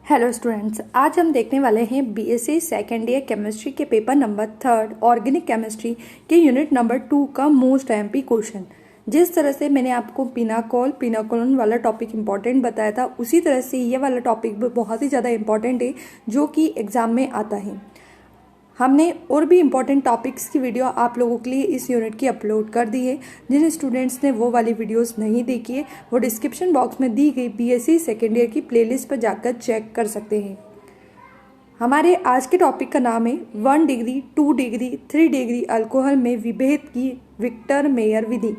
Hello students, आज हम देखने वाले हैं बीएससी सेकेंड ईयर केमिस्ट्री के पेपर नंबर 3 ऑर्गेनिक केमिस्ट्री के यूनिट नंबर 2 का मोस्ट एमपी क्वेश्चन। जिस तरह से मैंने आपको पिनाकोलन वाला टॉपिक इंपॉर्टेंट बताया था, उसी तरह से ये वाला टॉपिक भी बहुत ही ज़्यादा इंपॉर्टेंट है जो कि एग्जाम में आता है। हमने और भी इम्पॉर्टेंट टॉपिक्स की वीडियो आप लोगों के लिए इस यूनिट की अपलोड कर दी है। जिन स्टूडेंट्स ने वो वाली वीडियोस नहीं देखी है वो डिस्क्रिप्शन बॉक्स में दी गई बीएससी सेकेंड ईयर की प्लेलिस्ट पर जाकर चेक कर सकते हैं। हमारे आज के टॉपिक का नाम है 1 डिग्री 2 डिग्री 3 डिग्री अल्कोहल में विभेद की विक्टर मेयर विधि।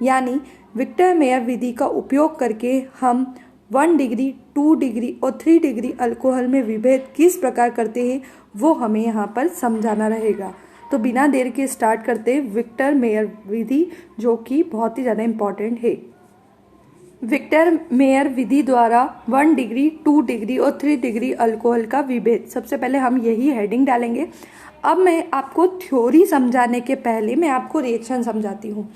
यानी विक्टर मेयर विधि का उपयोग करके हम 1 डिग्री 2 डिग्री और 3 डिग्री अल्कोहल में विभेद किस प्रकार करते हैं वो हमें यहाँ पर समझाना रहेगा। तो बिना देर के स्टार्ट करते हैं विक्टर मेयर विधि, जो कि बहुत ही ज़्यादा इम्पॉर्टेंट है। विक्टर मेयर विधि द्वारा 1 डिग्री 2 डिग्री और 3 डिग्री अल्कोहल का विभेद। सबसे पहले हम यही हेडिंग डालेंगे। अब मैं आपको थ्योरी समझाने के पहले मैं आपको रिएक्शन समझाती हूँ।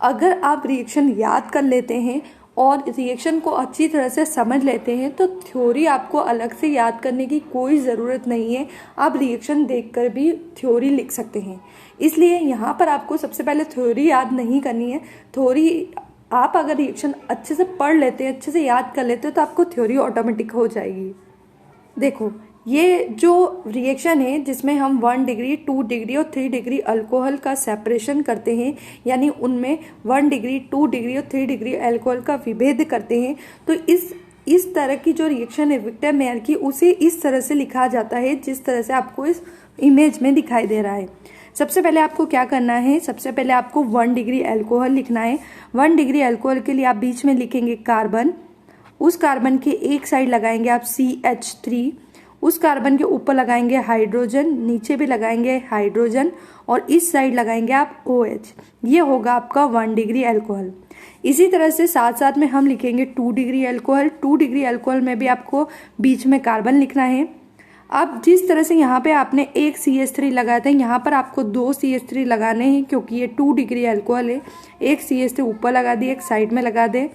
अगर आप रिएक्शन याद कर लेते हैं और रिएक्शन को अच्छी तरह से समझ लेते हैं तो थ्योरी आपको अलग से याद करने की कोई ज़रूरत नहीं है। आप रिएक्शन देखकर भी थ्योरी लिख सकते हैं। इसलिए यहाँ पर आपको सबसे पहले थ्योरी याद नहीं करनी है। थ्योरी आप अगर रिएक्शन अच्छे से पढ़ लेते हैं, अच्छे से याद कर लेते हैं तो आपको थ्योरी ऑटोमेटिक हो जाएगी। देखो, ये जो रिएक्शन है जिसमें हम 1 डिग्री 2 डिग्री और 3 डिग्री अल्कोहल का सेपरेशन करते हैं, यानी उनमें 1 डिग्री 2 डिग्री और 3 डिग्री अल्कोहल का विभेद करते हैं, तो इस तरह की जो रिएक्शन है विक्टर मेयर की, उसे इस तरह से लिखा जाता है जिस तरह से आपको इस इमेज में दिखाई दे रहा है। सबसे पहले आपको क्या करना है, सबसे पहले आपको 1 डिग्री अल्कोहल लिखना है। 1 डिग्री अल्कोहल के लिए आप बीच में लिखेंगे कार्बन, उस कार्बन के एक साइड लगाएंगे आप CH3, उस कार्बन के ऊपर लगाएंगे हाइड्रोजन, नीचे भी लगाएंगे हाइड्रोजन और इस साइड लगाएंगे आप OH। ये होगा आपका 1 डिग्री अल्कोहल। इसी तरह से साथ साथ में हम लिखेंगे 2 डिग्री अल्कोहल। 2 डिग्री अल्कोहल में भी आपको बीच में कार्बन लिखना है। अब जिस तरह से यहाँ पे आपने एक CH3 लगाया था, यहाँ पर आपको 2 CH3 लगाने हैं क्योंकि ये 2 डिग्री अल्कोहल है। एक CH3 ऊपर लगा दिए, एक साइड में लगा दे,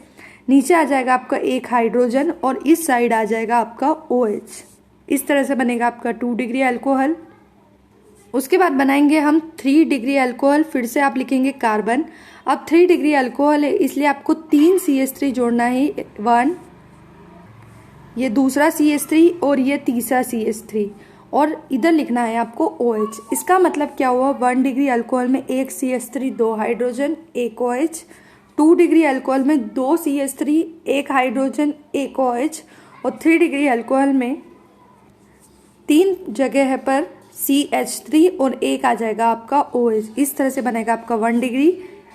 नीचे आ जाएगा आपका एक हाइड्रोजन और इस साइड आ जाएगा आपका OH। इस तरह से बनेगा आपका 2 डिग्री अल्कोहल। उसके बाद बनाएंगे हम 3 डिग्री अल्कोहल। फिर से आप लिखेंगे कार्बन। अब 3 डिग्री अल्कोहल है इसलिए आपको 3 CH3 जोड़ना है। 1, ये दूसरा CH3 और ये तीसरा CH3 और इधर लिखना है आपको OH। इसका मतलब क्या हुआ, 1 डिग्री अल्कोहल में एक CH3 2 हाइड्रोजन एक OH, 2 डिग्री अल्कोहल में 2 CH3 एक हाइड्रोजन एक OH और 3 डिग्री अल्कोहल में 3 जगह पर CH3 और एक आ जाएगा आपका OH। इस तरह से बनेगा आपका 1 डिग्री,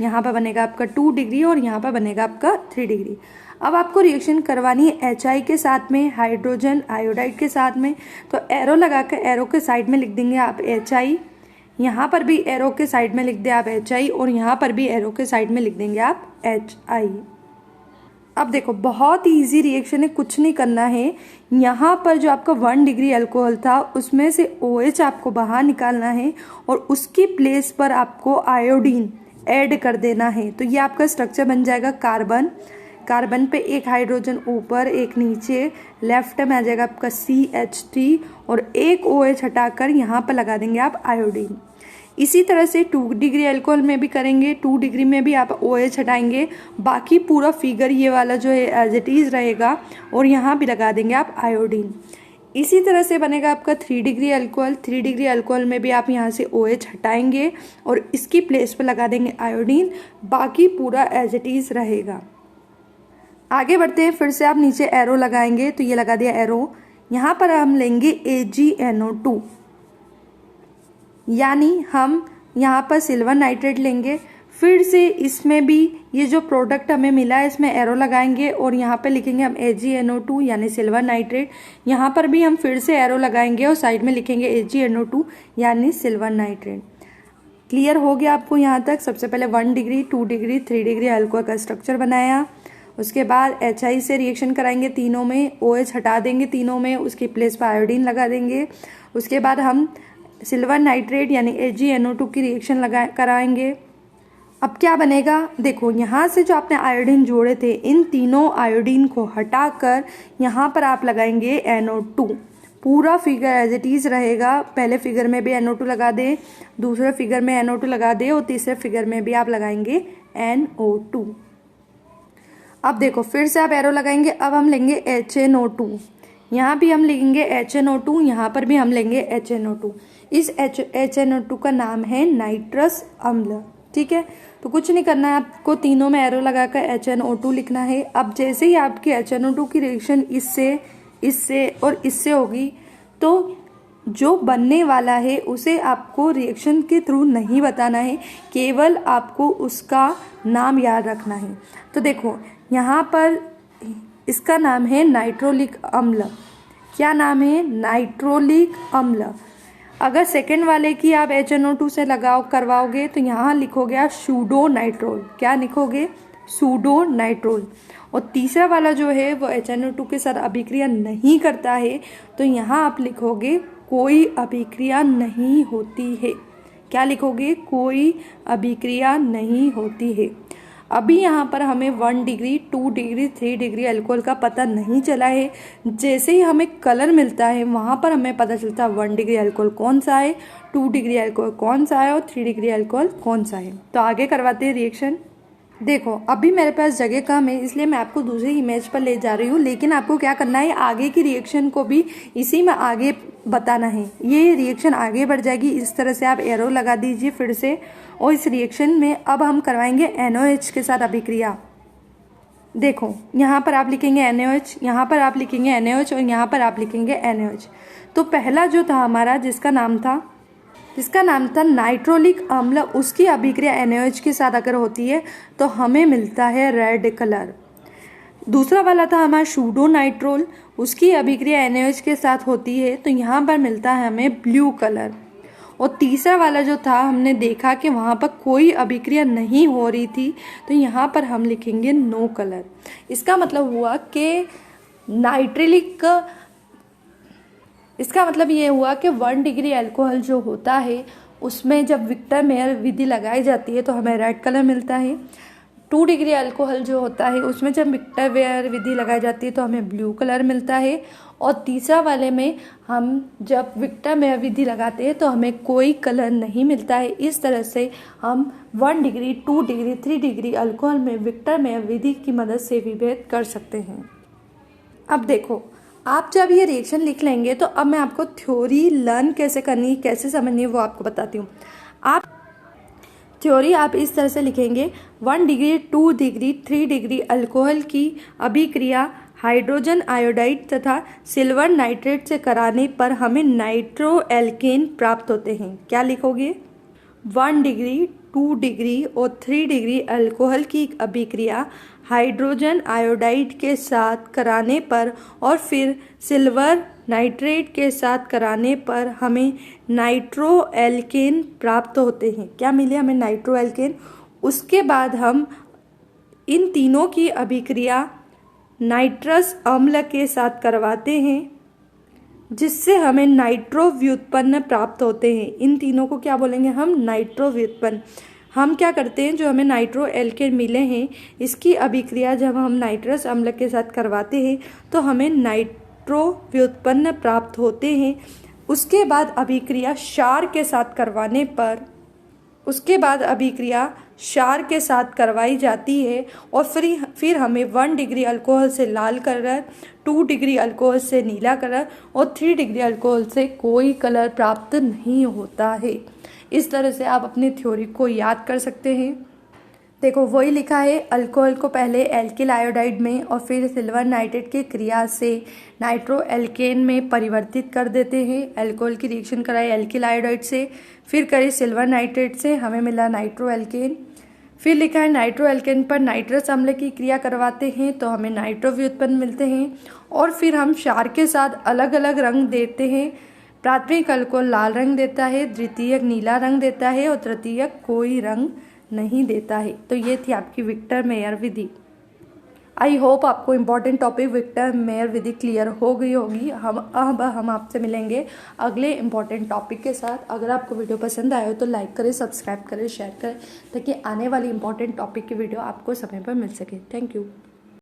यहाँ पर बनेगा आपका 2 डिग्री और यहाँ पर बनेगा आपका 3 डिग्री। अब आपको रिएक्शन करवानी है HI के साथ में, हाइड्रोजन आयोडाइड के साथ में। तो एरो लगाकर एरो के साइड में लिख देंगे आप HI, यहाँ पर भी एरो के साइड में लिख दे आप HI और यहाँ पर भी एरो के साइड में लिख देंगे आप HI। अब देखो, बहुत ही ईजी रिएक्शन है, कुछ नहीं करना है। यहाँ पर जो आपका 1 डिग्री अल्कोहल था उसमें से OH आपको बाहर निकालना है और उसकी प्लेस पर आपको आयोडीन ऐड कर देना है। तो ये आपका स्ट्रक्चर बन जाएगा कार्बन। कार्बन पे एक हाइड्रोजन ऊपर एक नीचे, लेफ्ट में आ जाएगा आपका CH3 और एक OH हटाकर यहाँ पर लगा देंगे आप आयोडीन। इसी तरह से 2 डिग्री अल्कोहल में भी करेंगे। 2 डिग्री में भी आप OH हटाएंगे, बाकी पूरा फिगर ये वाला जो है एज इट इज रहेगा और यहाँ भी लगा देंगे आप आयोडीन। इसी तरह से बनेगा आपका 3 डिग्री अल्कोहल। 3 डिग्री अल्कोहल में भी आप यहाँ से OH हटाएंगे और इसकी प्लेस पर लगा देंगे आयोडीन, बाकी पूरा एज इट इज रहेगा। आगे बढ़ते हैं, फिर से आप नीचे एरो लगाएंगे, तो ये लगा दिया एरो। यहाँ पर हम लेंगे AgNO2, यानी हम यहाँ पर सिल्वर नाइट्रेट लेंगे। फिर से इसमें भी ये जो प्रोडक्ट हमें मिला है इसमें एरो लगाएंगे और यहाँ पे लिखेंगे हम AgNO2 यानी सिल्वर नाइट्रेट। यहाँ पर भी हम फिर से एरो लगाएंगे और साइड में लिखेंगे AgNO2 यानी सिल्वर नाइट्रेट। क्लियर हो गया आपको यहाँ तक। सबसे पहले 1 डिग्री 2 डिग्री 3 डिग्री अल्कोहल का स्ट्रक्चर बनाया। उसके बाद HI से रिएक्शन कराएंगे तीनों में, OH हटा देंगे तीनों में, उसकी प्लेस पर आयोडीन लगा देंगे। उसके बाद हम सिल्वर नाइट्रेट यानी AgNO2 की रिएक्शन कराएंगे। अब क्या बनेगा, देखो यहाँ से जो आपने आयोडीन जोड़े थे, इन तीनों आयोडीन को हटाकर यहाँ पर आप लगाएंगे NO2। पूरा फिगर एज इट इज रहेगा। पहले फिगर में भी NO2 लगा दे, दूसरे फिगर में NO2 लगा दे और तीसरे फिगर में भी आप लगाएंगे NO2। अब देखो फिर से आप एरो लगाएंगे। अब हम लेंगे HNO2, यहाँ भी हम लेंगे HNO2, यहाँ पर भी हम लेंगे HNO2। इस HNO2 का नाम है नाइट्रस अम्ल। ठीक है, तो कुछ नहीं करना है आपको, तीनों में एरो लगाकर HNO2 लिखना है। अब जैसे ही आपकी HNO2 की रिएक्शन इससे और इससे होगी, तो जो बनने वाला है उसे आपको रिएक्शन के थ्रू नहीं बताना है, केवल आपको उसका नाम याद रखना है। तो देखो यहाँ पर इसका नाम है नाइट्रोलिक अम्ल। क्या नाम है? नाइट्रोलिक अम्ल। अगर सेकंड वाले की आप HNO2 से करवाओगे तो यहाँ लिखोगे आप सूडो नाइट्रोल। क्या लिखोगे? सूडो नाइट्रोल। और तीसरा वाला जो है वो HNO2 के साथ अभिक्रिया नहीं करता है, तो यहाँ आप लिखोगे कोई अभिक्रिया नहीं होती है। क्या लिखोगे? कोई अभिक्रिया नहीं होती है। अभी यहाँ पर हमें 1 डिग्री, 2 डिग्री, 3 डिग्री अल्कोहल का पता नहीं चला है। जैसे ही हमें कलर मिलता है वहाँ पर हमें पता चलता है 1 डिग्री अल्कोहल कौन सा है, 2 डिग्री अल्कोहल कौन सा है और 3 डिग्री अल्कोहल कौन सा है। तो आगे करवाते हैं रिएक्शन। देखो अभी मेरे पास जगह कम है, इसलिए मैं आपको दूसरी इमेज पर ले जा रही हूँ, लेकिन आपको क्या करना है, आगे की रिएक्शन को भी इसी में आगे बताना है। ये रिएक्शन आगे बढ़ जाएगी। इस तरह से आप एरो लगा दीजिए फिर से। और इस रिएक्शन में अब हम करवाएंगे NOH के साथ अभिक्रिया। देखो यहाँ पर आप लिखेंगे NOH, यहाँ पर आप लिखेंगे NOH और यहाँ पर आप लिखेंगे NOH। तो पहला जो था हमारा जिसका नाम था नाइट्रोलिक अम्ल, उसकी अभिक्रिया NaOH के साथ अगर होती है तो हमें मिलता है रेड कलर। दूसरा वाला था हमारा सूडो नाइट्रोल, उसकी अभिक्रिया NaOH के साथ होती है तो यहाँ पर मिलता है हमें ब्लू कलर। और तीसरा वाला जो था हमने देखा कि वहाँ पर कोई अभिक्रिया नहीं हो रही थी, तो यहाँ पर हम लिखेंगे नो कलर। इसका मतलब हुआ कि इसका मतलब ये हुआ कि 1 डिग्री अल्कोहल जो होता है उसमें जब विक्टर मेयर विधि लगाई जाती है तो हमें रेड कलर मिलता है। 2 डिग्री अल्कोहल जो होता है उसमें जब विक्टर मेयर विधि लगाई जाती है तो हमें ब्लू कलर मिलता है। और तीसरा वाले में हम जब विक्टर मेयर विधि लगाते हैं तो हमें कोई कलर नहीं मिलता है। इस तरह से हम 1 डिग्री, 2 डिग्री, 3 डिग्री अल्कोहल में विक्टर मेयर विधि की मदद से विभेद कर सकते हैं। अब देखो आप जब ये रिएक्शन लिख लेंगे तो अब मैं आपको थ्योरी लर्न कैसे करनी है, कैसे समझनी है वो आपको बताती हूँ। आप थ्योरी आप इस तरह से लिखेंगे, 1 डिग्री, 2 डिग्री, 3 डिग्री अल्कोहल की अभिक्रिया हाइड्रोजन आयोडाइड तथा सिल्वर नाइट्रेट से कराने पर हमें नाइट्रो एल्केन प्राप्त होते हैं। क्या लिखोगे? 1 डिग्री, 2 डिग्री और 3 डिग्री अल्कोहल की अभिक्रिया हाइड्रोजन आयोडाइड के साथ कराने पर और फिर सिल्वर नाइट्रेट के साथ कराने पर हमें नाइट्रो एल्केन प्राप्त होते हैं। क्या मिले हमें? Nitro alkene. उसके बाद हम इन तीनों की अभिक्रिया नाइट्रस अम्ल के साथ करवाते हैं जिससे हमें नाइट्रो व्युत्पन्न प्राप्त होते हैं। इन तीनों को क्या बोलेंगे हम? नाइट्रो व्युत्पन्न। हम क्या करते हैं, जो हमें नाइट्रो एल्केन मिले हैं इसकी अभिक्रिया जब हम नाइट्रस अम्ल के साथ करवाते हैं तो हमें नाइट्रो व्युत्पन्न प्राप्त होते हैं। उसके बाद अभिक्रिया क्षार के साथ करवाई जाती है और फिर हमें 1 डिग्री अल्कोहल से लाल कलर, 2 डिग्री अल्कोहल से नीला कलर और 3 डिग्री अल्कोहल से कोई कलर प्राप्त नहीं होता है। इस तरह से आप अपनी थ्योरी को याद कर सकते हैं। देखो वही लिखा है, अल्कोहल को पहले एल्किल आयोडाइड में और फिर सिल्वर नाइट्रेट की क्रिया से नाइट्रो एल्केन में परिवर्तित कर देते हैं। अल्कोहल की रिएक्शन कराई एल्किल आयोडाइड से, फिर करी सिल्वर नाइट्रेट से, हमें मिला नाइट्रो एल्केन। फिर लिखा है नाइट्रो एल्केन पर नाइट्रस अम्ल की क्रिया करवाते हैं तो हमें नाइट्रो व्युत्पन्न मिलते हैं। और फिर हम क्षार के साथ अलग अलग रंग देते हैं। प्राथमिक अल्कोहल लाल रंग देता है, द्वितीयक नीला रंग देता है और तृतीयक कोई रंग नहीं देता है। तो ये थी आपकी विक्टर मेयर विधि। आई होप आपको इम्पॉर्टेंट टॉपिक विक्टर मेयर विधि क्लियर हो गई होगी। हम आपसे मिलेंगे अगले इम्पॉर्टेंट टॉपिक के साथ। अगर आपको वीडियो पसंद आए हो तो लाइक करें, सब्सक्राइब करें, शेयर करें, ताकि आने वाली इम्पॉर्टेंट टॉपिक की वीडियो आपको समय पर मिल सके। Thank you.